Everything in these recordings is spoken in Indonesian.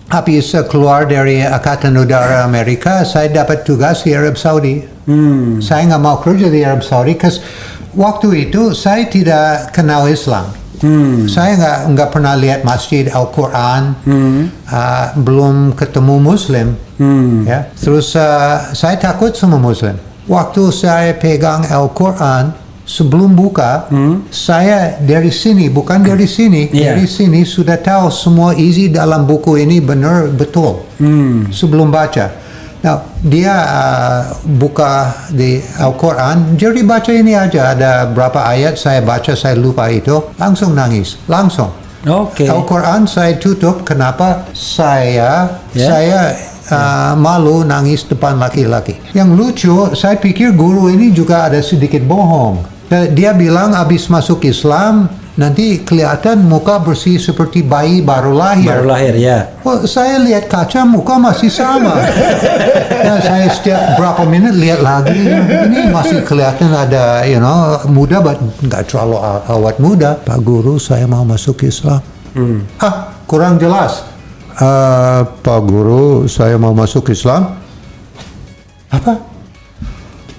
habis keluar dari Angkatan Udara Amerika, saya dapat tugas di Arab Saudi. Saya nggak mau kerja di Arab Saudi, karena waktu itu saya tidak kenal Islam. Saya nggak pernah lihat masjid Al-Quran, belum ketemu Muslim. Ya. Terus saya takut sama Muslim. Waktu saya pegang Al-Quran, sebelum buka, saya dari sini, bukan dari sini, dari sini sudah tahu semua isi dalam buku ini benar betul sebelum baca. Nah, dia buka di Al-Quran, jadi baca ini aja, ada berapa ayat saya baca, saya lupa itu, langsung nangis, langsung. Al-Quran saya tutup, kenapa? Saya malu nangis depan laki-laki. Yang lucu, saya pikir guru ini juga ada sedikit bohong. Dia bilang habis masuk Islam, nanti kelihatan muka bersih seperti bayi baru lahir. Baru lahir, ya. Oh, saya lihat kaca, muka masih sama. Ya, saya setiap berapa menit lihat lagi, ini masih kelihatan ada, muda, nggak terlalu awet muda. Pak Guru, saya mau masuk Islam. Kurang jelas. Pak Guru, saya mau masuk Islam. Apa?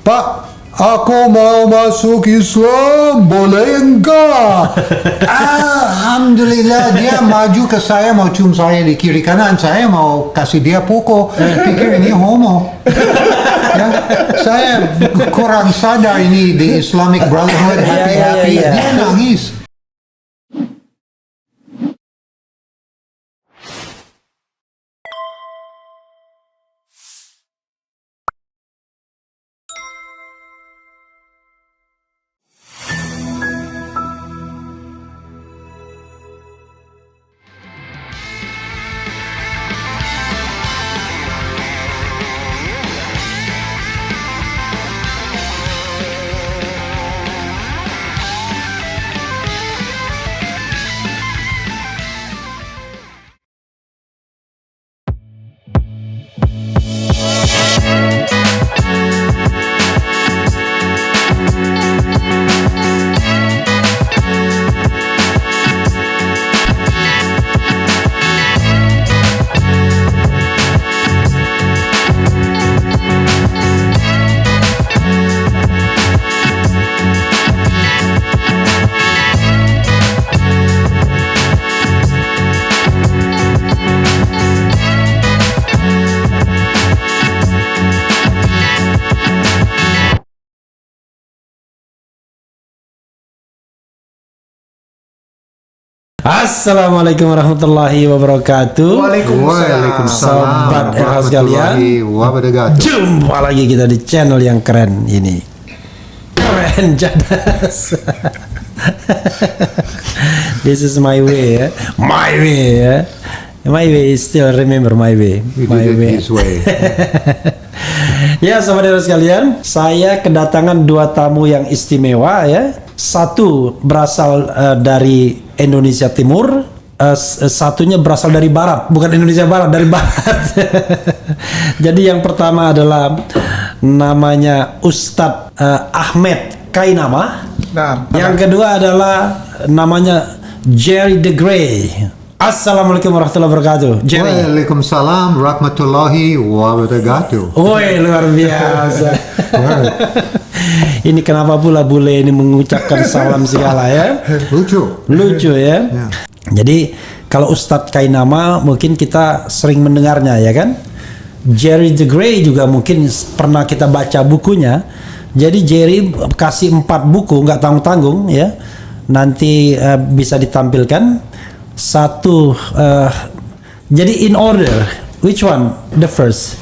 Pak, aku mau masuk Islam, boleh enggak? Alhamdulillah, dia maju ke saya, mau cium saya di kiri kanan, saya mau kasih dia pukul, pikir ini homo. Ya, saya kurang sadar ini di Islamic Brotherhood, happy-happy, dia nangis. Assalamualaikum warahmatullahi wabarakatuh. Waalaikumsalam. Sobat era sekalian, jumpa lagi kita di channel yang keren ini. Keren jadas. This is my way, ya. My way, ya. My way is still remember my way. My way. Ya, sobat era sekalian, saya kedatangan dua tamu yang istimewa, ya. Satu berasal dari Indonesia Timur, satunya berasal dari Barat, bukan Indonesia Barat, dari Barat. Jadi yang pertama adalah namanya Ustadz Ahmed Kainama. Yang kedua adalah namanya Jerry the Grey. Assalamualaikum warahmatullahi wabarakatuh. Jerry. Waalaikumsalam warahmatullahi wabarakatuh. Woi, luar biasa. Ini kenapa pula bule ini mengucapkan salam segala, ya? Lucu ya. Jadi kalau Ustadz Kainama mungkin kita sering mendengarnya, ya kan? Jerry the Grey juga mungkin pernah kita baca bukunya. Jadi Jerry kasih 4 buku, nggak tanggung-tanggung, ya. Nanti bisa ditampilkan. Satu, jadi in order, which one? The first?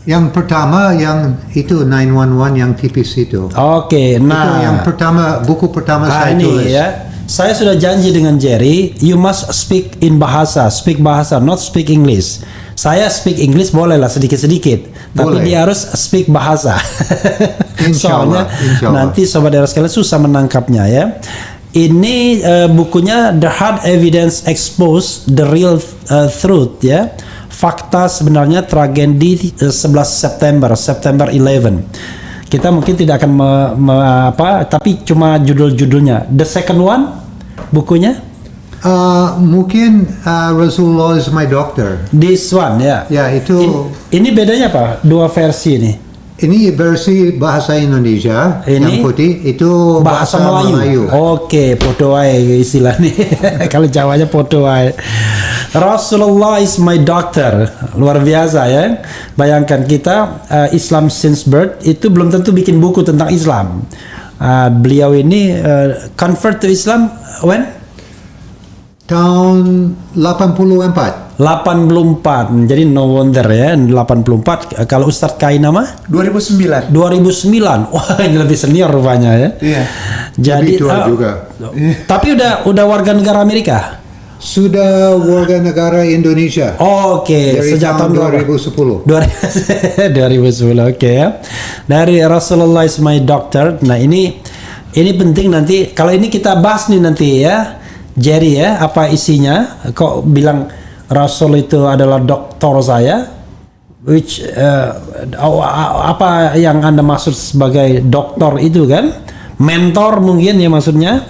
Yang pertama, yang itu 911 yang tipis itu. Oke, nah. Itu yang pertama, buku pertama saya tulis. Ya. Saya sudah janji dengan Jerry, you must speak in bahasa, not speak English. Saya speak English boleh lah sedikit-sedikit, tapi dia harus speak bahasa. Soalnya nanti sobat era sekalian susah menangkapnya, ya. Ini bukunya The Hard Evidence Expose the Real Truth, ya. Fakta sebenarnya tragedi 11 September 11. Kita mungkin tidak akan tapi cuma judul-judulnya. The second one bukunya Mungkin Rasulullah is my doctor. This one ya. Ya, itu Ini bedanya apa? Dua versi nih. ini versi bahasa Indonesia, Ini yang putih itu Bahasa Melayu. Oke, podo wae istilahnya. Kalau Jawanya podo wae. Rasulullah is my doctor. Luar biasa ya. Bayangkan kita Islam since birth itu belum tentu bikin buku tentang Islam. Beliau ini convert to Islam when? tahun 84. 84. Jadi no wonder ya 84. Kalau Ustadz Kai nama? 2009. 2009. Wah, ini lebih senior rupanya ya. Iya. Jadi Lebih tua juga. Tapi udah warga negara Amerika. Sudah warga negara Indonesia. Oke, Dari sejak tahun tahun 2010. 2010, oke ya. Dari Rasulullah is my doctor. Nah, ini penting nanti kalau ini kita bahas nih nanti ya. Jerry ya, apa isinya? Kok bilang Rasul itu adalah dokter saya? Which apa yang Anda maksud sebagai dokter itu kan? Mentor mungkin ya maksudnya.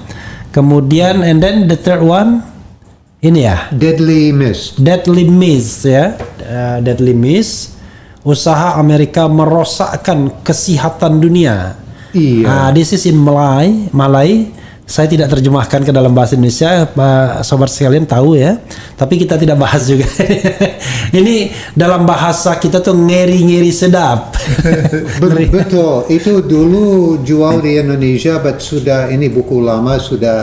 Kemudian and then the third one ini ya. Deadly Mist. Deadly Mist ya. Deadly Mist. Usaha Amerika merosakkan kesehatan dunia. Iya. This is in Malay. Saya tidak terjemahkan ke dalam bahasa Indonesia, sobat sekalian tahu ya. Tapi kita tidak bahas juga. Ini dalam bahasa kita tuh ngeri-ngeri sedap. Betul. Itu dulu jual di Indonesia, but sudah ini buku lama sudah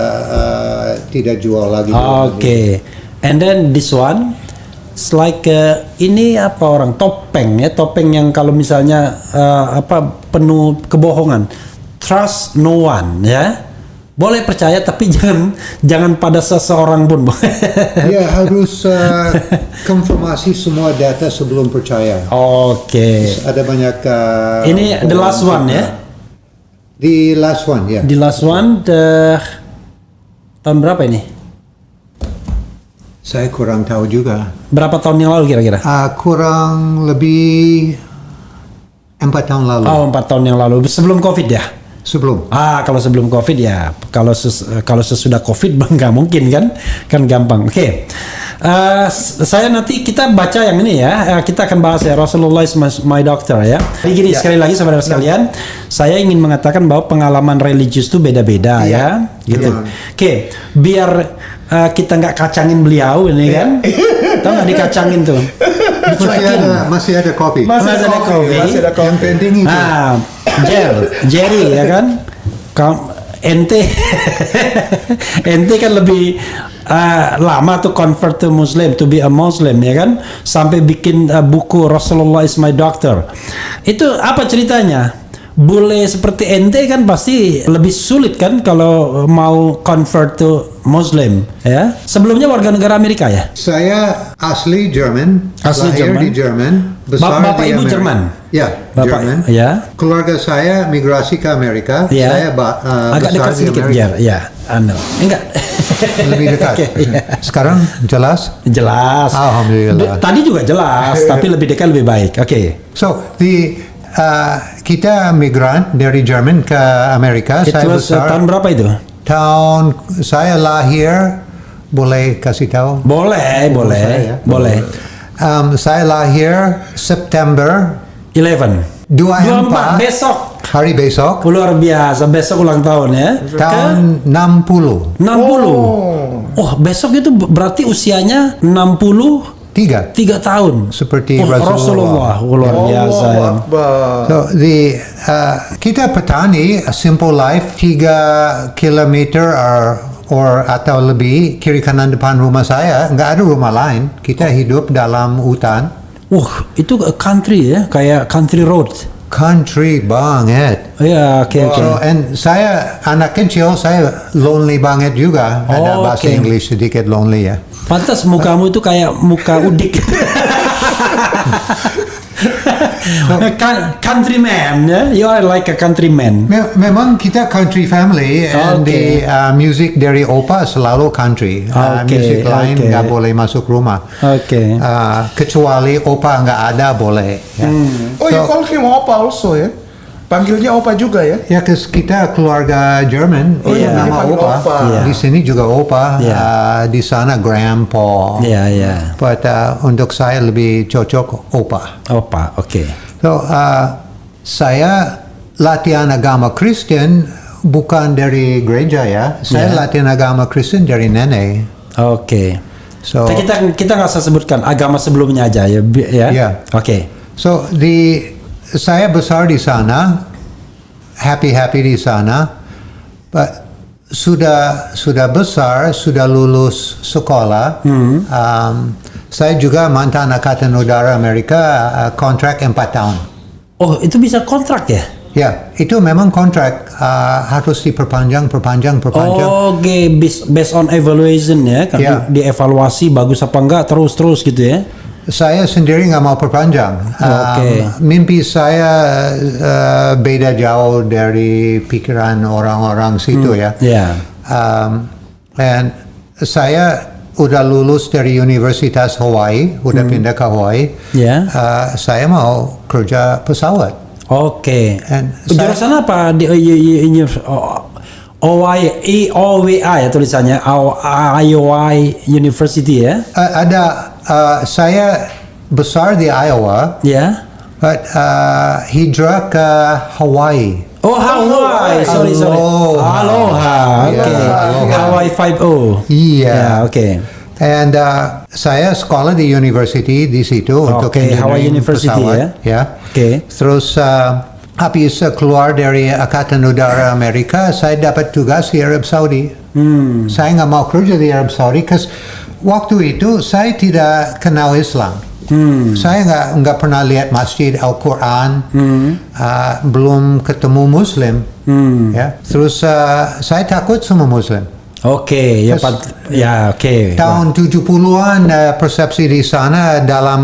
tidak jual lagi. Oke. And then this one, it's like ini apa orang topeng ya, topeng yang kalau misalnya penuh kebohongan. Trust no one ya. Boleh percaya tapi jangan pada seseorang pun. Ya harus konfirmasi semua data sebelum percaya. Oke. Ada banyak. Ini the last one ya. The last one ya. The last one tahun berapa ini? Saya kurang tahu juga. Berapa tahun yang lalu kira-kira? Kurang lebih 4 tahun lalu. Oh, 4 tahun yang lalu sebelum COVID ya. Sebelum. Kalau sebelum COVID ya, kalau sesudah COVID nggak mungkin kan gampang. Oke. Saya nanti kita baca yang ini ya. Kita akan bahas ya Rasulullah is my doctor ya. Jadi gini sekali lagi saudara sekalian, saya ingin mengatakan bahwa pengalaman religius itu beda-beda ya, gitu. Oke, biar kita nggak kacangin beliau ini kan. Tahu nggak dikacangin tuh? Masih ada kopi. Masih ada kopi. Yang penting itu. Jerry ya kan, ente kan lebih lama tuh convert to Muslim, to be a Muslim ya kan, sampai bikin buku Rasulullah is my doctor. Itu apa ceritanya? Bule seperti ente kan pasti lebih sulit kan kalau mau convert to Muslim ya. Sebelumnya warga negara Amerika ya? Saya asli Jerman. Asli lahir Jerman. di Jerman. Besar Bapak di ibu Amerika. Jerman? Ya, Bapak Jerman. ya. Keluarga saya migrasi ke Amerika. Ya. Saya Agak besar dekat di sedikit Amerika. ya. Enggak. Lebih dekat. Oke, iya. Sekarang jelas? Jelas. Alhamdulillah. Tadi juga jelas, tapi lebih dekat lebih baik. Oke. So, kita migran dari Jerman ke Amerika. Itu Saya besar. tahun berapa itu? Tahun saya lahir, boleh kasih tahu? Boleh. saya, ya? Boleh. Saya lahir September 11. 24. Besok. Hari besok. Luar biasa, besok ulang tahun ya. Tahun 60. 60. Oh, besok itu berarti usianya 63 tahun. Seperti Rasulullah. Luar biasa. Ya. So, kita petani, simple life, 3 kilometer atau lebih kiri kanan depan rumah saya, nggak ada rumah lain. Kita hidup dalam hutan. Itu country ya, kayak country road. Country banget. Ya, oke. So, and saya anak kecil, saya lonely banget juga. Ada bahasa Inggris sedikit lonely ya. Pantas mukamu itu kayak muka udik. Countryman ya, you are like a countryman. Memang kita country family, and the music dari opa selalu country. Music lain nggak boleh masuk rumah. Kecuali opa nggak ada boleh. Ya. You call him opa also ya? Panggilnya Opa juga ya? Ya, kita keluarga Jerman, iya, nama dipanggil Opa. Opa. Iya. Di sini juga Opa, Iya. di sana Grandpa. Ya, ya. But untuk saya lebih cocok Opa. Opa, oke. So, saya latihan agama Kristen bukan dari gereja ya. Saya Yeah. latihan agama Kristen dari nenek. Oke. So, Kita nggak usah sebutkan agama sebelumnya aja ya. Ya. Iya. Oke. so saya besar di sana, happy di sana. But sudah besar, sudah lulus sekolah. Saya juga mantan Angkatan Udara Amerika, kontrak 4 tahun. Oh, itu bisa kontrak ya? Ya, itu memang kontrak harus diperpanjang. Oke, based on evaluation ya, kan Ya. dievaluasi bagus apa enggak terus gitu ya. Saya sendiri nggak mau perpanjang. Oke. Mimpi saya beda jauh dari pikiran orang-orang situ ya. Ya. Dan saya udah lulus dari Universitas Hawaii, udah pindah ke Hawaii. Ya. Saya mau kerja pesawat. Oke. And Jurusan apa di OWA ya tulisannya Iowa University ya? Saya besar di Iowa, Ya. but hijrah ke Hawaii. Oh, Hawaii. Sorry. Aloha. Aloha. Oke. Yeah, aloha. Hawaii 50. Iya. Ya, oke. And saya sekolah di university di situ untuk Oke, Hawaii engineering University pesawat, ya. Oke. Terus habis keluar dari Angkatan Udara Amerika, saya dapat tugas di Arab Saudi. Saya nggak mau kerja di Arab Saudi, karena waktu itu saya tidak kenal Islam. Saya nggak pernah lihat masjid Al-Quran, belum ketemu Muslim. Ya. Terus saya takut sama Muslim. Oke, oke. Tahun 70-an persepsi di sana dalam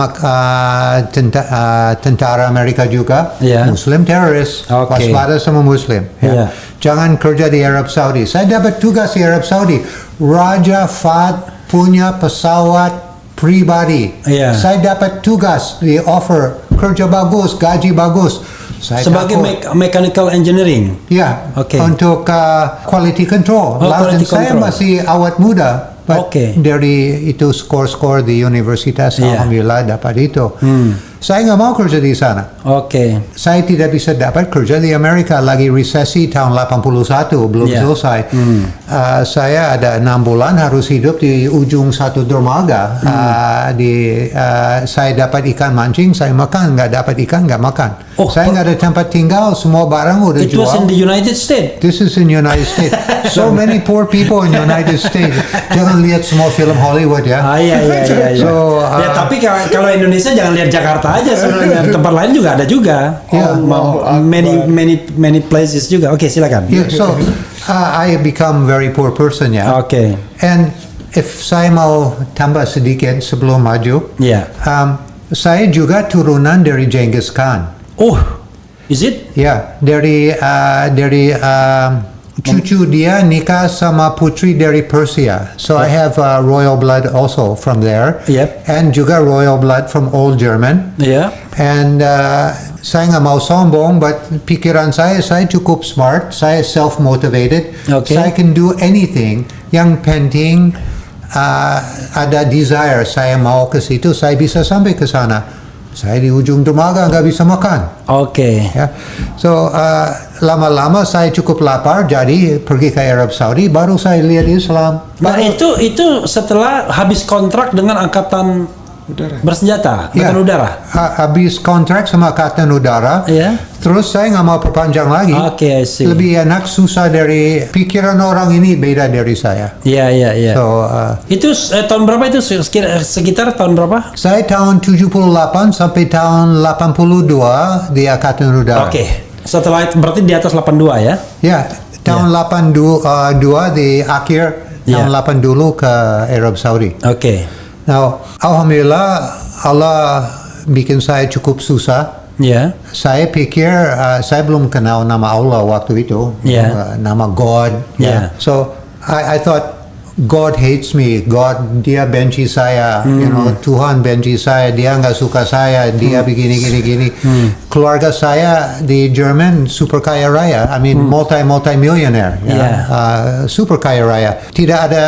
tentara Amerika juga, Ya. Muslim teroris, Oke. waspada sama Muslim. Ya. Jangan kerja di Arab Saudi. Saya dapat tugas di Arab Saudi. Raja Fahd punya pesawat pribadi. Ya. Saya dapat tugas di offer kerja bagus, gaji bagus. Saya Sebagai takut. mechanical engineering. Ya, Oke. untuk quality control. Oh, Dan quality saya control. masih awet muda. But Oke. dari itu skor di universitas, Iya. alhamdulillah dapat itu. Saya nggak mau kerja di sana. Oke. Saya tidak bisa dapat kerja di Amerika, lagi resesi tahun 81, belum Iya. selesai. Saya ada 6 bulan harus hidup di ujung satu dermaga. Saya dapat ikan mancing, saya makan. Nggak dapat ikan, nggak makan. Oh, Saya nggak ada tempat tinggal, semua barang udah It was in jual. the United States. This is in United States. So many poor people in United States. Jangan lihat semua film Hollywood ya. Iya. So, Ya, tapi kalau Indonesia jangan lihat Jakarta aja sebenarnya. Tempat lain juga ada juga. Ya. Many places juga. Oke, silakan. Yeah, so I become very poor person ya. Oke. And if saya mau tambah sedikit sebelum maju, Ya. saya juga turunan dari Genghis Khan. Oh, is it? Ya, dari cucu dia nikah sama putri dari Persia. So I have royal blood also from there. Yep. And juga royal blood from old German. Ya. And saya nggak mau sombong, but pikiran saya cukup smart, saya self-motivated, Okay. saya can do anything. Yang penting ada desire, saya mau ke situ, saya bisa sampai ke sana. Saya di ujung dermaga nggak bisa makan. Oke. Ya. So lama-lama saya cukup lapar, jadi pergi ke Arab Saudi, baru saya lihat Islam. Nah, itu setelah habis kontrak dengan angkatan bersenjata, angkatan udara. Habis kontrak sama Angkatan Udara. Iya. Terus saya nggak mau perpanjang lagi. Oke, I see. Lebih enak, susah dari pikiran orang ini beda dari saya. Iya. So Itu tahun berapa itu? Sekitar tahun berapa? saya tahun 78 sampai tahun 82 di Angkatan Udara. Oke. Setelah itu berarti di atas 82 ya? Ya, tahun 82 di akhir tahun 80 ke Arab Saudi. Oke. Now, alhamdulillah Allah bikin saya cukup susah. Ya. Saya pikir saya belum kenal nama Allah waktu itu, Yeah. nama God. Yeah. So I thought God hates me, dia benci saya, Tuhan benci saya, dia nggak suka saya, dia begini gini. Keluarga saya di Jerman super kaya raya, I mean multi millionaire, super kaya raya. Tidak ada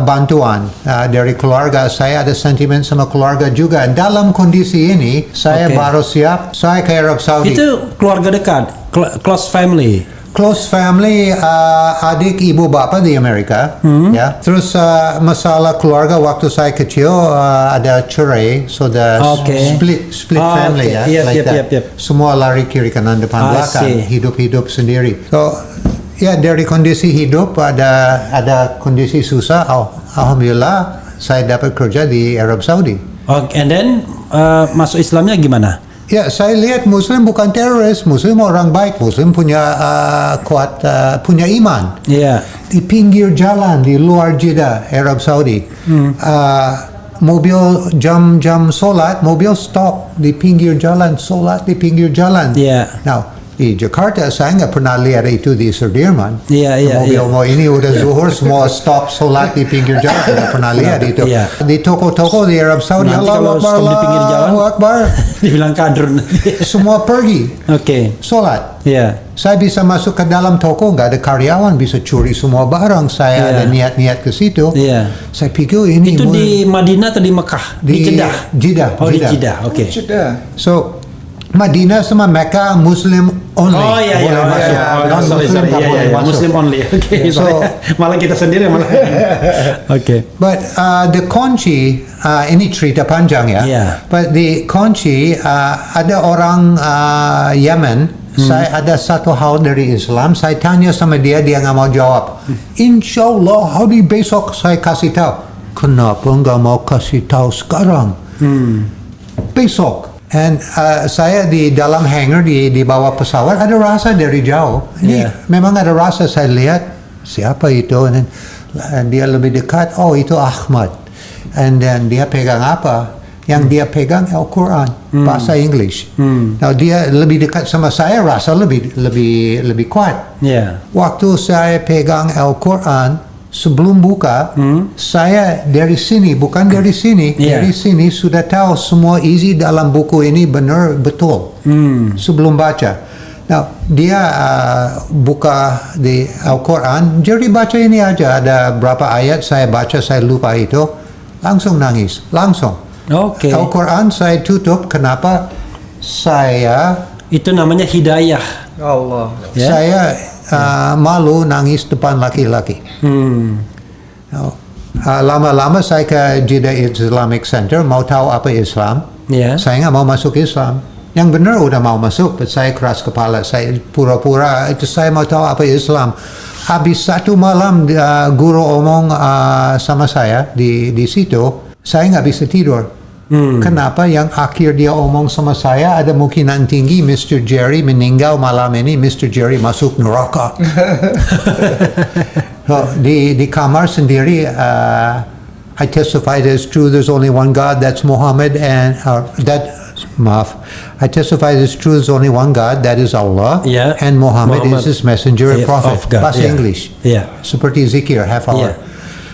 bantuan dari keluarga, saya ada sentimen sama keluarga juga. Dalam kondisi ini, saya baru siap, saya ke Arab Saudi. Itu keluarga dekat, close family. Close family, adik ibu bapak di Amerika, ya. Terus masalah keluarga waktu saya kecil ada cerai, so the split family ya, like that. Semua lari kiri kanan depan belakang, hidup sendiri. So ya dari kondisi hidup ada kondisi susah, alhamdulillah saya dapat kerja di Arab Saudi. And then masuk Islamnya gimana? Ya, saya lihat Muslim bukan teroris, Muslim orang baik, Muslim punya punya iman. Di pinggir jalan di luar Jeddah, Arab Saudi, mobil jam solat, mobil stop di pinggir jalan, solat di pinggir jalan. Now di Jakarta saya nggak pernah lihat itu di Sudirman. Mobil mau ini udah zuhur semua stop solat di pinggir jalan, nggak pernah lihat itu. Di toko-toko di Arab Saudi, Allahu Akbar, di pinggir jalan, Allahu Akbar, dibilang kadrun. semua pergi. Solat. Saya bisa masuk ke dalam toko, nggak ada karyawan, bisa curi semua barang. Saya ada niat-niat ke situ. Saya pikir ini itu di Madinah atau di Mekah? Di Jeddah. Jeddah. Di Jeddah. So Madinah sama Mekah Muslim only. Boleh masuk. Muslim only. So malah kita sendiri malah. But the kunci ini cerita panjang ya. But the kunci ada orang Yemen. Saya ada satu hal dari Islam. Saya tanya sama dia nggak mau jawab. Insyaallah hari besok saya kasih tahu. Kenapa nggak mau kasih tahu sekarang? Besok. And saya di dalam hangar di bawah pesawat ada rasa dari jauh. Ini memang ada rasa, saya lihat siapa itu, and dia lebih dekat. Oh itu Ahmad. And then dia pegang apa? Yang dia pegang Al-Quran bahasa English. Now dia lebih dekat sama saya, rasa lebih kuat. Waktu saya pegang Al-Quran sebelum buka, saya dari sini, bukan dari sini, dari sini sudah tahu semua isi dalam buku ini benar betul sebelum baca. Nah, dia buka di Al-Quran, jadi baca ini aja, ada berapa ayat saya baca, saya lupa itu, langsung nangis, langsung. Al-Quran saya tutup, kenapa? Saya itu namanya hidayah. Allah. Saya malu nangis depan laki-laki. Lama-lama saya ke Jeddah Islamic Center mau tahu apa Islam. Saya nggak mau masuk Islam. Yang benar udah mau masuk, but saya keras kepala. Saya pura-pura itu saya mau tahu apa Islam. Habis satu malam guru omong sama saya di situ, saya nggak bisa tidur. Kenapa? Yang akhir dia omong sama saya, ada kemungkinan tinggi Mr. Jerry meninggal malam ini, Mr. Jerry masuk neraka. di kamar sendiri, I testify that it's true there's only one God, that's Muhammad, and I testify that it's true there's only one God, that is Allah, and Muhammad is his messenger and prophet. Bahasa English. Seperti zikir, half hour.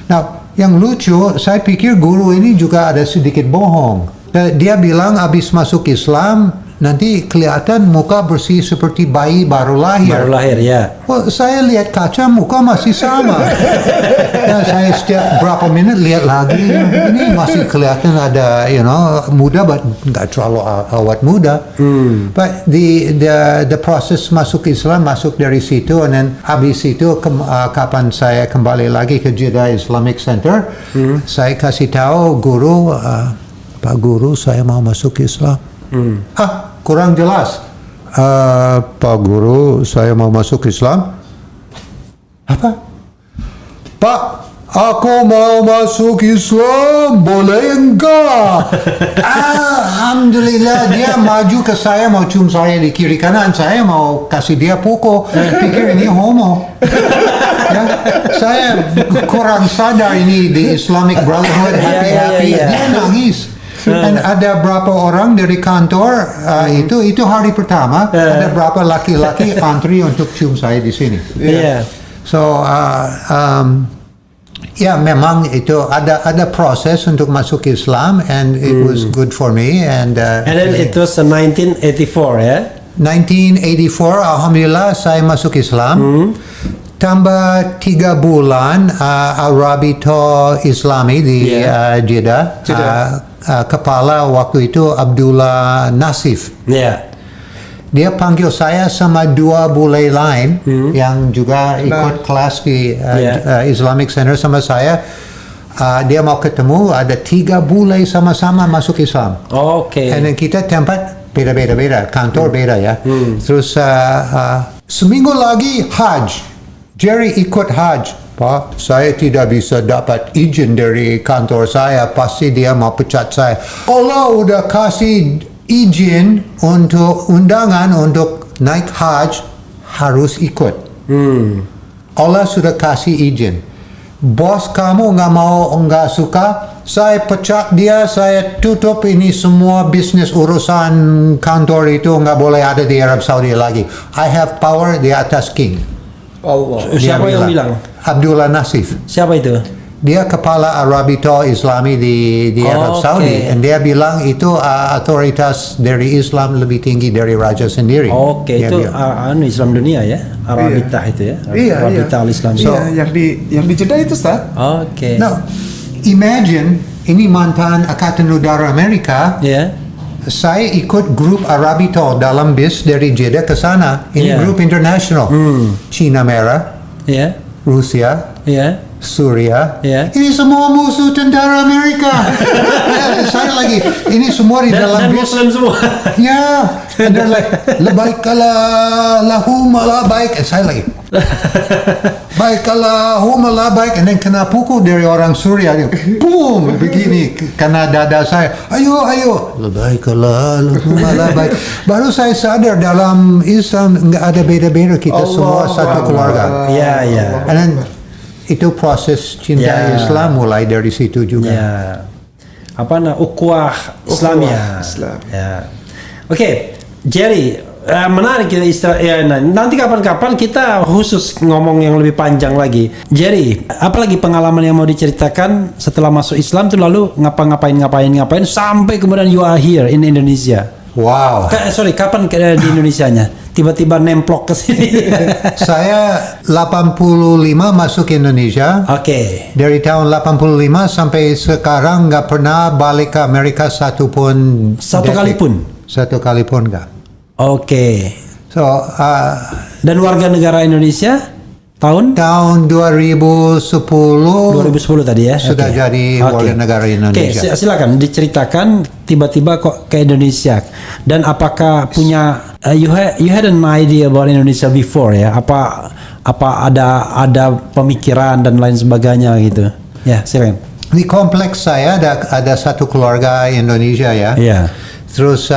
Now, yang lucu, saya pikir guru ini juga ada sedikit bohong. Dia bilang abis masuk Islam, nanti kelihatan muka bersih seperti bayi baru lahir. Well, saya lihat kaca, muka masih sama. Saya setiap berapa menit lihat lagi, ini masih kelihatan ada, muda, but nggak terlalu awet muda. But the proses masuk Islam, masuk dari situ, and then habis itu kapan saya kembali lagi ke Jeddah Islamic Center, saya kasih tahu guru, Pak Guru, saya mau masuk Islam. Kurang jelas. Pak Guru, saya mau masuk Islam. Apa? Pak, aku mau masuk Islam, boleh enggak? Alhamdulillah, dia maju ke saya, mau cium saya di kiri kanan, saya mau kasih dia pukul, pikir ini homo. Saya kurang sadar ini di Islamic Brotherhood, happy-happy, dia nangis. Dan ada berapa orang dari kantor itu hari pertama, ada berapa laki-laki antri untuk cium saya di sini. So Ya, memang itu ada proses untuk masuk Islam, and it was good for me. And then it was 1984 ya. 1984, alhamdulillah saya masuk Islam. Tambah 3 bulan Arabito Islami di Jeddah. Kepala waktu itu Abdullah Nasif. Ya. Dia panggil saya sama 2 bule lain yang juga ikut kelas di Islamic Center sama saya. Dia mau ketemu, ada 3 bule sama-sama masuk Islam. Oke. Dan kita tempat beda, kantor beda ya. Terus seminggu lagi Hajj. Jerry ikut Hajj. Pak, saya tidak bisa dapat izin dari kantor saya. Pasti dia mau pecat saya. Allah udah kasih izin untuk undangan untuk naik Hajj, harus ikut. Allah sudah kasih izin. Bos kamu nggak suka, saya pecat dia, saya tutup ini semua bisnis urusan kantor itu nggak boleh ada di Arab Saudi lagi. I have power di atas king. Allah. Siapa yang bilang? Abdullah Nasif. Siapa itu? Dia kepala Arabito Islami di Arab Saudi. Dan dia bilang itu otoritas dari Islam lebih tinggi dari raja sendiri. Oke, Dia itu bilang. Islam dunia ya, Arabitah itu ya. Iya, Arabitah al-Islam. Iya, yang di Jeddah itu, Ustaz. Oke. Now, imagine ini mantan Angkatan Udara Amerika. Ya. Saya ikut grup Arabito dalam bis dari Jeddah ke sana. Ini grup internasional. Cina Merah, Ya. Rusia, Ya. Suriah. Ya. Ini semua musuh tentara Amerika. Saya lagi, ini semua di dalam Dan bis. Muslim semua. Ya, and they're like, labaik lahum labaik. And saya lagi, baik lahum labaik. And then kena pukul dari orang Suriah. Dia, boom, begini. Kena dada saya. Ayo. Labaik lahum labaik. Baru saya sadar dalam Islam nggak ada beda-beda. Kita semua satu keluarga. Iya, iya. And then, itu proses cinta Islam mulai dari situ juga. Ya. Ukhuwah Islamiyah. Islam. Ya. Oke, Jerry, menarik kita nanti kapan-kapan kita khusus ngomong yang lebih panjang lagi. Jerry, apalagi pengalaman yang mau diceritakan setelah masuk Islam tuh lalu ngapain sampai kemudian you are here in Indonesia. Wow. Kapan di Indonesianya? Tiba-tiba nemplok ke sini. Saya 85 masuk Indonesia. Oke. Dari tahun 85 sampai sekarang nggak pernah balik ke Amerika satu kali pun nggak. Oke. So Dan warga negara Indonesia tahun 2010 tadi ya. sudah jadi warga negara Indonesia. Oke, silakan diceritakan tiba-tiba kok ke Indonesia dan apakah punya you had an idea about Indonesia before ya? Apa ada pemikiran dan lain sebagainya gitu. Ya, silakan. Di kompleks saya ada satu keluarga Indonesia ya. Iya. Terus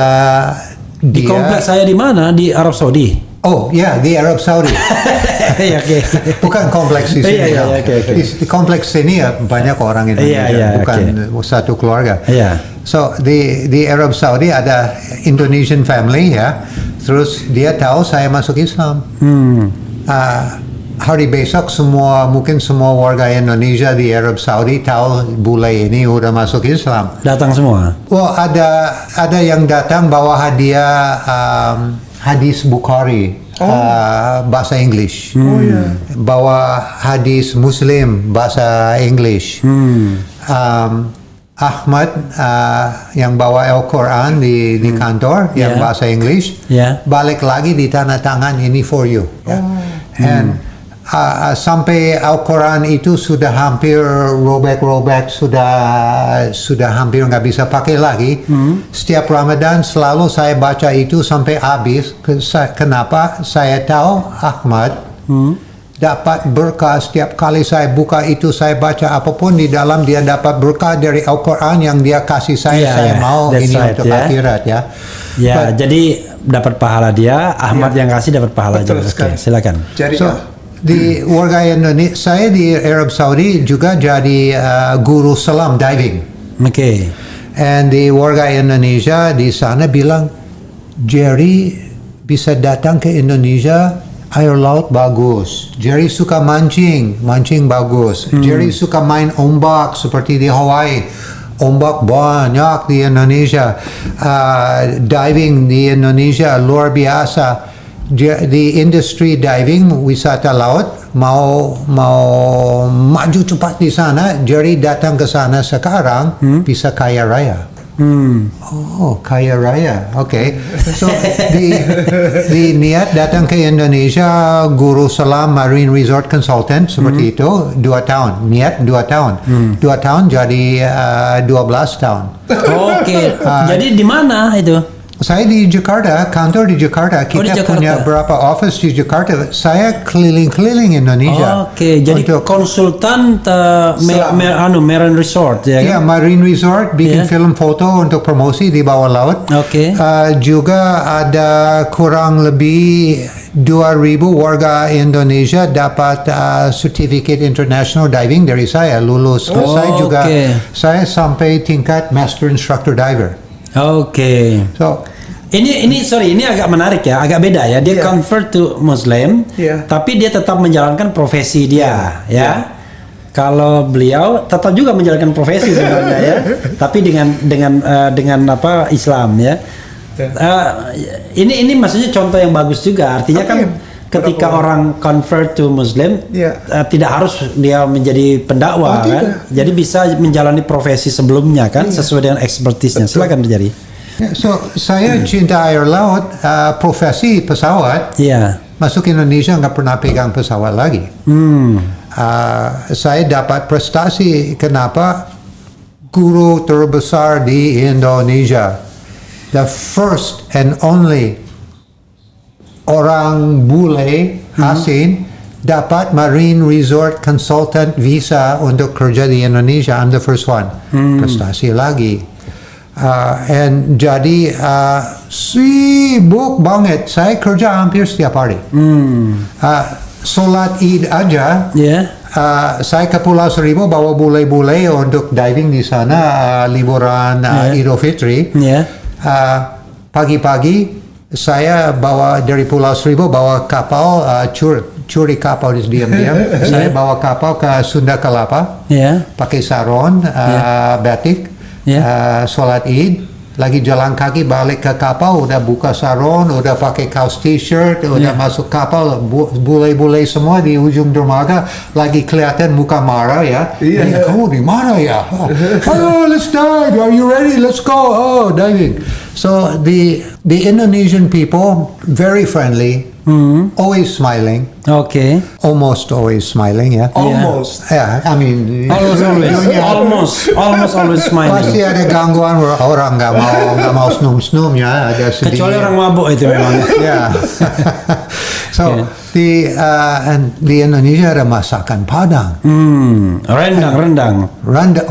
Di kompleks saya di mana? Di Arab Saudi. Oh ya, di Arab Saudi. Iya, oke. Bukan kompleks di sini. Iya, oke. Di kompleks sini ya banyak orang Indonesia, Iya, bukan satu keluarga. Iya. So di Arab Saudi ada Indonesian family ya. Terus dia tahu saya masuk Islam. Hari besok mungkin semua warga Indonesia di Arab Saudi tahu bule ini udah masuk Islam. Datang semua. Well, ada yang datang bawa hadiah hadis Bukhari bahasa English. Bawa hadis Muslim bahasa English. Ahmad yang bawa Al-Quran di kantor yang bahasa English. Balik lagi di tanda tangan ini for you. And sampai Al-Quran itu sudah hampir robek, sudah hampir nggak bisa pakai lagi. Setiap Ramadan selalu saya baca itu sampai habis. Kenapa? Saya tahu Ahmad dapat berkah setiap kali saya buka itu, saya baca apapun di dalam, dia dapat berkah dari Al-Quran yang dia kasih saya mau ini untuk akhirat ya. Ya, jadi dapat pahala dia, Ahmad yang kasih dapat pahala juga. Oke, silakan. Di warga Indonesia, saya di Arab Saudi juga jadi guru selam diving. Oke. And di warga Indonesia di sana bilang, Jerry bisa datang ke Indonesia, air laut bagus. Jerry suka mancing bagus. Jerry suka main ombak seperti di Hawaii. Ombak banyak di Indonesia. Diving di Indonesia luar biasa. Di industri diving, wisata laut, mau maju cepat di sana. Jerry datang ke sana sekarang bisa kaya raya. Oh, kaya raya. Okay. So di niat datang ke Indonesia, Guru Salam Marine Resort Consultant seperti itu 2 tahun. Niat 2 tahun. 2 tahun jadi 12 tahun. Oke. Jadi di mana itu? Saya di Jakarta, kantor di Jakarta. Kita di Jakarta. punya berapa office di Jakarta. Saya keliling-keliling Indonesia. Oke, jadi konsultan Marine Resort ya kan? Iya, Marine Resort bikin Iya. film foto untuk promosi di bawah laut. Oke. Juga ada kurang lebih 2.000 warga Indonesia dapat Certificate International Diving dari saya lulus. Saya juga oke. saya sampai tingkat Master Instructor Diver. Oke. So Ini agak menarik ya, agak beda ya. Dia convert to Muslim, tapi dia tetap menjalankan profesi dia, ya. Kalau beliau tetap juga menjalankan profesi sebenarnya ya, tapi dengan apa Islam ya. Ini maksudnya contoh yang bagus juga. Artinya kan ketika orang convert to Muslim, tidak harus dia menjadi pendakwa kan. Jadi bisa menjalani profesi sebelumnya kan sesuai dengan ekspertisnya. Silakan terjadi. So, saya cinta air laut, profesi pesawat. Iya. Masuk Indonesia nggak pernah pegang pesawat lagi. Saya dapat prestasi. Kenapa? Guru terbesar di Indonesia, the first and only orang bule asing dapat Marine Resort Consultant visa untuk kerja di Indonesia. I'm the first one. Prestasi lagi. And jadi sibuk banget. Saya kerja hampir setiap hari. Solat Id aja. Saya ke Pulau Seribu bawa bule-bule untuk diving di sana liburan Idul Fitri. Pagi-pagi saya bawa dari Pulau Seribu bawa kapal curi kapal diam-diam. Saya bawa kapal ke Sunda Kelapa. Pakai sarung, batik. Sholat Id, lagi jalan kaki balik ke kapal, udah buka sarung, udah pakai kaos t-shirt, udah masuk kapal, bule-bule semua di ujung dermaga, lagi kelihatan muka marah ya. Kamu di mana ya? Oh, let's dive. Are you ready? Let's go. Oh, diving. So the Indonesian people very friendly. Always smiling. Okay. Almost always smiling, ya. Almost. Yeah, I mean. Almost always smiling. Pasti ada gangguan orang nggak mau snum ya, ada sedih. Kecuali orang mabuk itu memang. Ya. So di Indonesia ada masakan Padang. Rendang.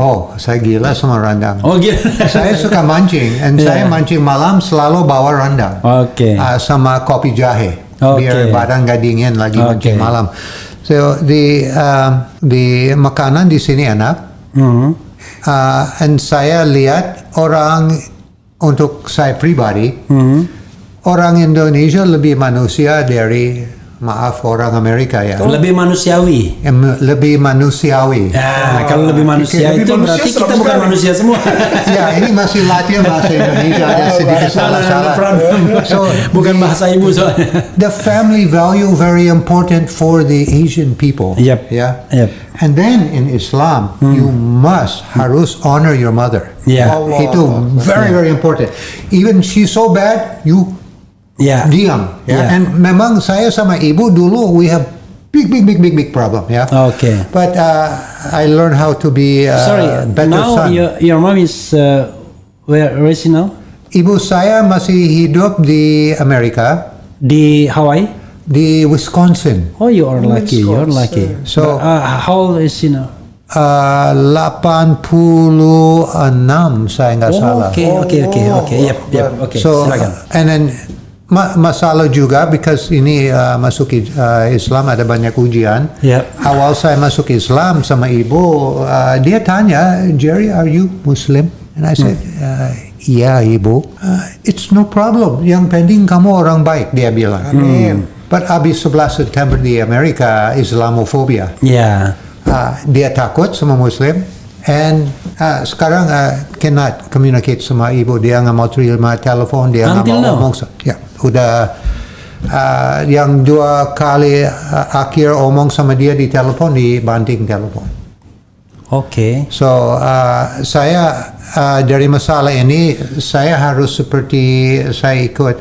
Oh, saya gila sama rendang. Oh gitu. Saya suka mancing, dan saya mancing malam selalu bawa rendang. Oke. Sama kopi jahe. Oke. Biar badan nggak dingin lagi mancing malam. So di makanan di sini enak. And saya lihat orang, untuk saya pribadi, orang Indonesia lebih manusia dari orang Amerika ya. Lebih manusiawi. Lebih manusiawi. Kalau lebih manusia Lebih itu manusia berarti kita serem bukan sekali. manusia semua. Ya, ini masih latihan bahasa Indonesia, ada sedikit salah-salah. So, Bukan bahasa ibu soalnya. the family value very important for the Asian people. Yep. Yeah. Yep. And then in Islam, you harus honor your mother. Yeah. Itu very important. Even she's so bad, you diam. And memang saya sama ibu dulu we have big problem. Okay. But I learned how to be Sorry. better Now son. your mom is where is she now? Ibu saya masih hidup di Amerika, Di Hawaii. di Wisconsin. Oh, you are lucky. You're lucky. So- how old is she now? 86 saya nggak salah. Okay. Yep. Okay. So Silakan. and then masalah juga because ini masuk Islam ada banyak ujian. Yep. Awal saya masuk Islam sama ibu, dia tanya, Jerry, are you Muslim? And I said, yeah, ibu. It's no problem. Yang penting kamu orang baik, dia bilang. But habis 11 September di Amerika, Islamophobia. Ya. Dia takut sama Muslim, and sekarang cannot communicate sama ibu. Dia nggak mau terima telepon, dia nggak Until mau now? ngomong. Ya, udah yang 2 kali akhir omong sama dia di telepon dibanting telepon. Oke. So saya dari masalah ini saya harus seperti saya ikut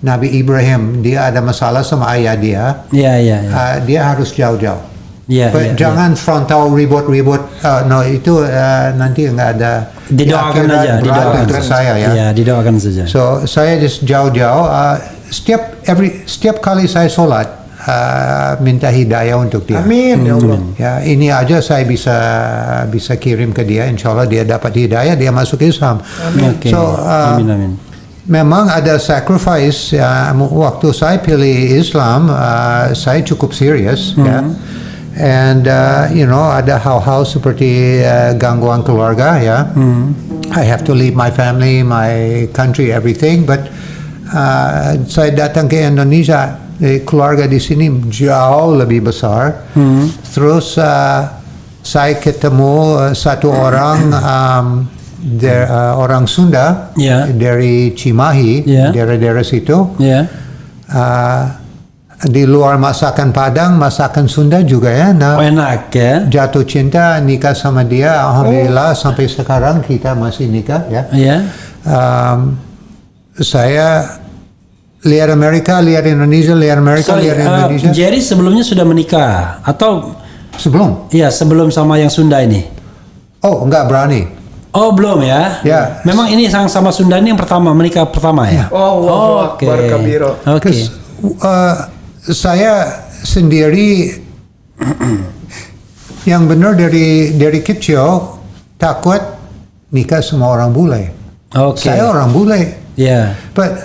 Nabi Ibrahim. Dia ada masalah sama ayah dia. Ya. Dia harus jauh-jauh. Ya. Jangan frontal ribut-ribut. No, itu nanti nggak ada. Didoakan akhirat aja, berat didoakan. untuk saya ya. Ya, didoakan saja. So saya just jauh-jauh. Setiap kali saya sholat minta hidayah untuk dia. Amin ya Allah. Ya, ini aja saya bisa kirim ke dia. Insya Allah dia dapat hidayah, dia masuk Islam. Oke. So Amin. memang ada sacrifice. Waktu saya pilih Islam, saya cukup serius. Ya. And ada hal-hal seperti gangguan keluarga. Ya. I have to leave my family, my country, everything. But saya datang ke Indonesia. Keluarga di sini jauh lebih besar. Terus saya ketemu satu orang orang Sunda dari Cimahi, daerah-daerah situ. Di luar masakan Padang, masakan Sunda juga ya. Nah, Enak ya. jatuh cinta, nikah sama dia. Alhamdulillah sampai sekarang kita masih nikah ya. Ya. Saya lihat Amerika, lihat Indonesia, lihat Amerika, Sorry, lihat Indonesia. Jerry sebelumnya sudah menikah atau Sebelum? sebelum sama yang Sunda ini? Oh, enggak berani. Oh, belum ya? Ya. Memang ini sama Sunda ini yang menikah pertama ya? Allahu Akbar kabira. Oke. Saya sendiri yang benar dari kecil takut nikah sama orang bule. Oke. Saya orang bule. Ya. But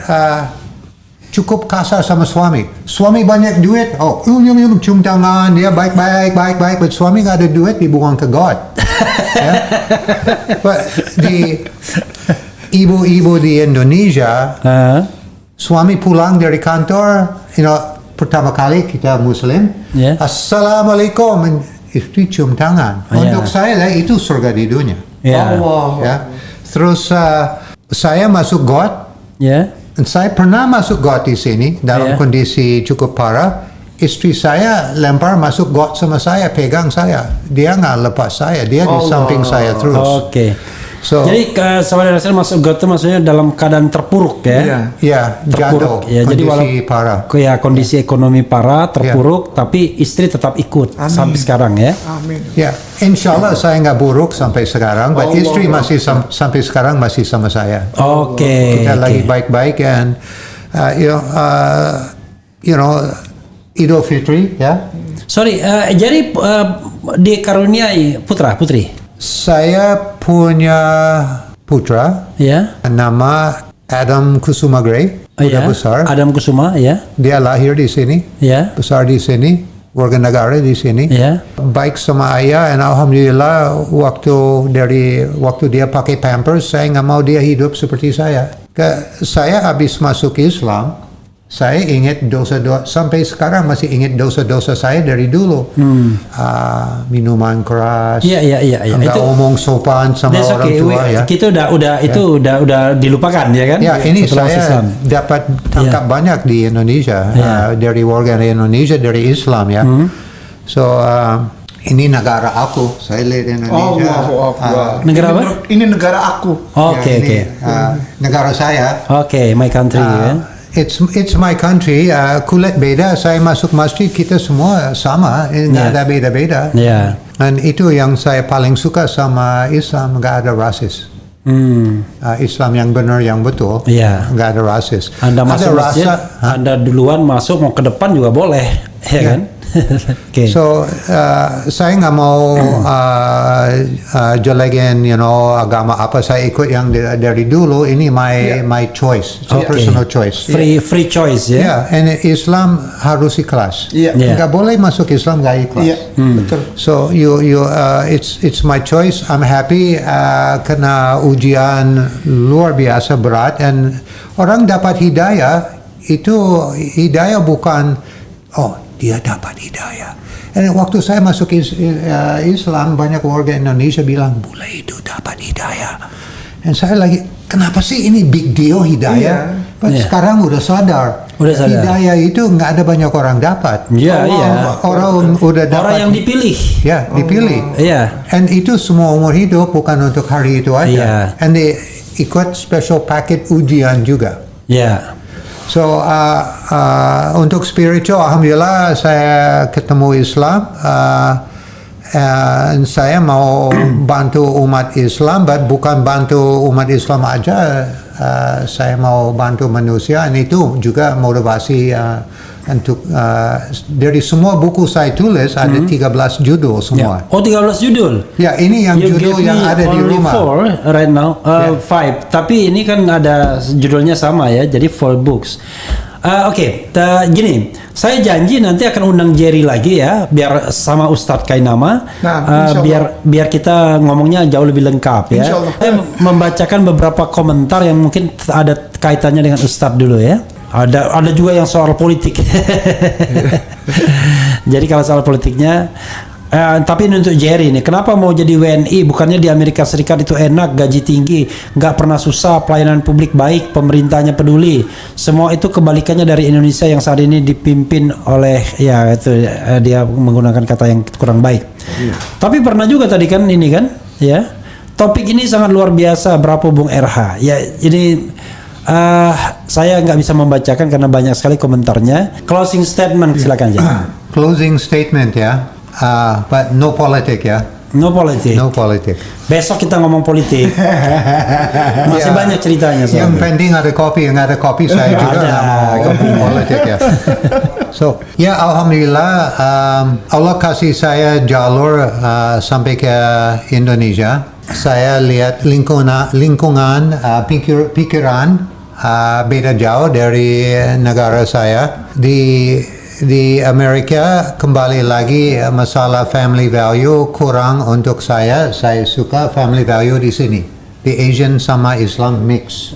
cukup kasar sama suami. Suami banyak duit, cium tangan, dia baik. But suami nggak ada duit, dibuang ke God. Ya. But di ibu-ibu di Indonesia, suami pulang dari kantor, pertama kali kita Muslim, Assalamualaikum, istri cium tangan. Untuk saya itu surga di dunia. Allah. Ya. Terus saya masuk God. Dan saya pernah masuk got di sini dalam kondisi cukup parah. Istri saya lempar masuk got sama saya, pegang saya. Dia nggak lepas saya, dia di samping saya terus. Oke. So, Jadi saudara saya masuk got itu maksudnya dalam keadaan terpuruk ya? Iya, jatuh, Ya, jadi kondisi parah. kondisi ekonomi parah, terpuruk, tapi istri tetap ikut sampai sekarang ya? Amin. Ya, insya Allah saya nggak buruk sampai sekarang, but istri masih sampai sekarang masih sama saya. Oke. Kita lagi baik-baik, and Idul Fitri, ya. Sorry, jadi dikaruniai putra putri? Saya punya putra, Ya. nama Adam Kusuma Gray, udah besar. Adam Kusuma, ya. Dia lahir di sini, Ya. besar di sini, warga negara di sini. Ya. Baik sama ayah, dan alhamdulillah waktu dia pakai Pampers, saya nggak mau dia hidup seperti saya. Saya habis masuk Islam, saya ingat dosa-dosa, sampai sekarang masih ingat dosa-dosa saya dari dulu. Minuman keras, nggak Itu omong sopan sama that's orang okay. tua ya. Kita udah dilupakan ya kan? Ya, ini Setelah saya Islam. dapat tangkap banyak di Indonesia, dari warga Indonesia, dari Islam ya. So, ini negara aku, saya lihat Indonesia. Allahu Akbar. Negara apa? Ini negara aku. Oke. Negara saya. Oke, my country ya. It's my country. Kulit beda, saya masuk masjid, kita semua sama, nggak ada beda-beda. Ya. Dan itu yang saya paling suka sama Islam, nggak ada rasis. Islam yang benar, yang betul, nggak ada rasis. Anda masuk masjid, Anda duluan masuk, mau ke depan juga boleh, ya kan? Okay. So saya nggak mau jelekin, agama apa, saya ikut yang dari dulu. Ini my choice, it's a personal choice. Free choice ya. Yeah, and Islam harus ikhlas. Nggak boleh masuk Islam nggak ikhlas. Betul. So it's my choice. I'm happy kena ujian luar biasa berat, and orang dapat hidayah itu hidayah bukan dia dapat hidayah. Dan waktu saya masuk Islam, banyak warga Indonesia bilang bule itu dapat hidayah. Dan saya lagi, kenapa sih ini big deal hidayah? But sekarang udah sadar. Hidayah itu nggak ada banyak orang dapat. Orang udah dapat. Orang yang dipilih. Ya, dipilih. And itu semua umur hidup, bukan untuk hari itu aja. And they ikut special packet ujian juga. So untuk spiritual, alhamdulillah saya ketemu Islam. Saya mau bantu umat Islam, but bukan bantu umat Islam aja. Saya mau bantu manusia, dan itu juga motivasi untuk dari semua buku saya tulis ada 13 judul semua. 13 judul. Ya, ini yang judul yang ada di rumah. 4 right now, 5. Tapi ini kan ada judulnya sama ya, jadi 4 books. Gini, saya janji nanti akan undang Jerry lagi ya, biar sama Ustadz Kainama, biar kita ngomongnya jauh lebih lengkap ya. Saya membacakan beberapa komentar yang mungkin ada kaitannya dengan Ustadz dulu ya. Ada juga yang soal politik. Jadi kalau soal politiknya. Tapi ini untuk Jerry nih, kenapa mau jadi WNI? Bukannya di Amerika Serikat itu enak, gaji tinggi, nggak pernah susah, pelayanan publik baik, pemerintahnya peduli. Semua itu kebalikannya dari Indonesia yang saat ini dipimpin oleh dia menggunakan kata yang kurang baik. Tapi pernah juga tadi kan ini kan, ya. Topik ini sangat luar biasa, berapa Bung RH? Ya, ini saya nggak bisa membacakan karena banyak sekali komentarnya. Closing statement silakan aja. Closing statement ya. But no politik ya. No politik. No politik. Besok kita ngomong politik. Masih banyak ceritanya. Yang penting ada kopi, nggak ada kopi saya juga nggak mau politik ya. So ya alhamdulillah Allah kasih saya jalur sampai ke Indonesia. Saya lihat lingkungan pikiran beda jauh dari negara saya. Di Amerika kembali lagi masalah family value kurang untuk saya. Saya suka family value di sini. Di Asian sama Islam mix.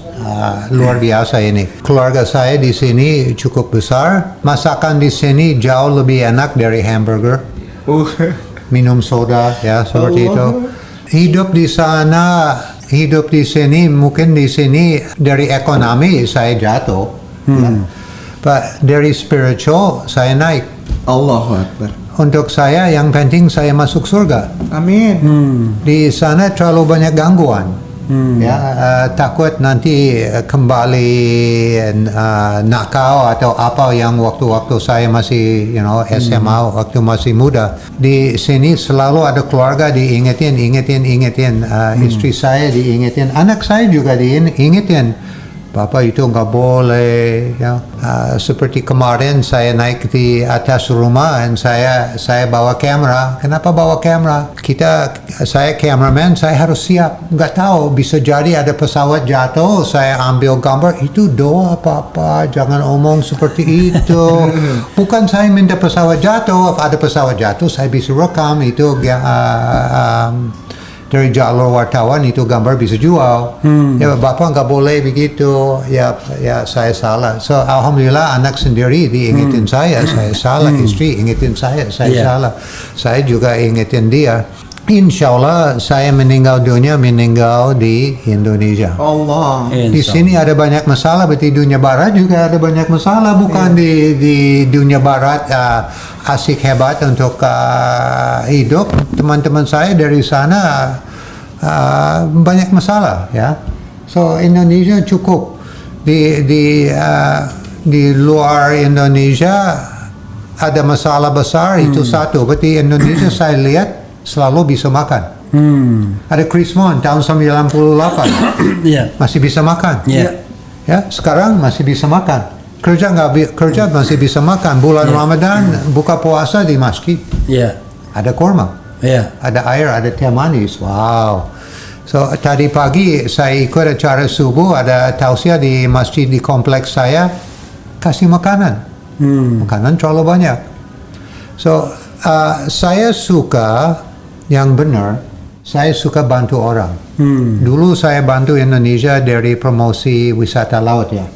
Luar biasa ini. Keluarga saya di sini cukup besar. Masakan di sini jauh lebih enak dari hamburger. Minum soda ya seperti itu. Hidup di sana, hidup di sini, mungkin di sini dari ekonomi saya jatuh. Ya. But dari spiritual saya naik. Allahu Akbar. Untuk saya yang penting saya masuk surga. Amin. Di sana terlalu banyak gangguan. Takut nanti kembali nakal atau apa yang waktu-waktu saya masih SMA waktu masih muda. Di sini selalu ada keluarga diingetin. Istri saya diingetin, anak saya juga diingetin. Bapak itu nggak boleh ya. Seperti kemarin saya naik di atas rumah dan saya bawa kamera. Kenapa bawa kamera? Saya cameraman, saya harus siap. Nggak tahu, bisa jadi ada pesawat jatuh, saya ambil gambar. Itu doa Papa, jangan omong seperti itu. Bukan saya minta pesawat jatuh. Ada pesawat jatuh, saya bisa rekam itu. Dari jalur wartawan itu gambar bisa jual. Ya Bapak nggak boleh begitu. Ya saya salah. So alhamdulillah anak sendiri diingetin saya salah. Istri ingetin saya salah. Saya juga ingetin dia. Insya Allah saya meninggal dunia di Indonesia. Allah. Di sini ada banyak masalah, berarti dunia barat juga ada banyak masalah. Bukan di dunia barat asik hebat untuk hidup. Teman-teman saya dari sana banyak masalah ya. So Indonesia cukup. Di luar Indonesia ada masalah besar itu satu. Berarti Indonesia saya lihat selalu bisa makan. Ada Krismon tahun 98 masih bisa makan. Ya, sekarang masih bisa makan. Kerja masih bisa makan. Bulan Ramadan buka puasa di masjid. Ada kurma. Ada air, ada teh manis. Wow. So tadi pagi saya ikut acara subuh, ada tausiah di masjid di kompleks saya, kasih makanan. Makanan terlalu banyak. So saya suka yang benar, saya suka bantu orang. Dulu saya bantu Indonesia dari promosi wisata laut ya.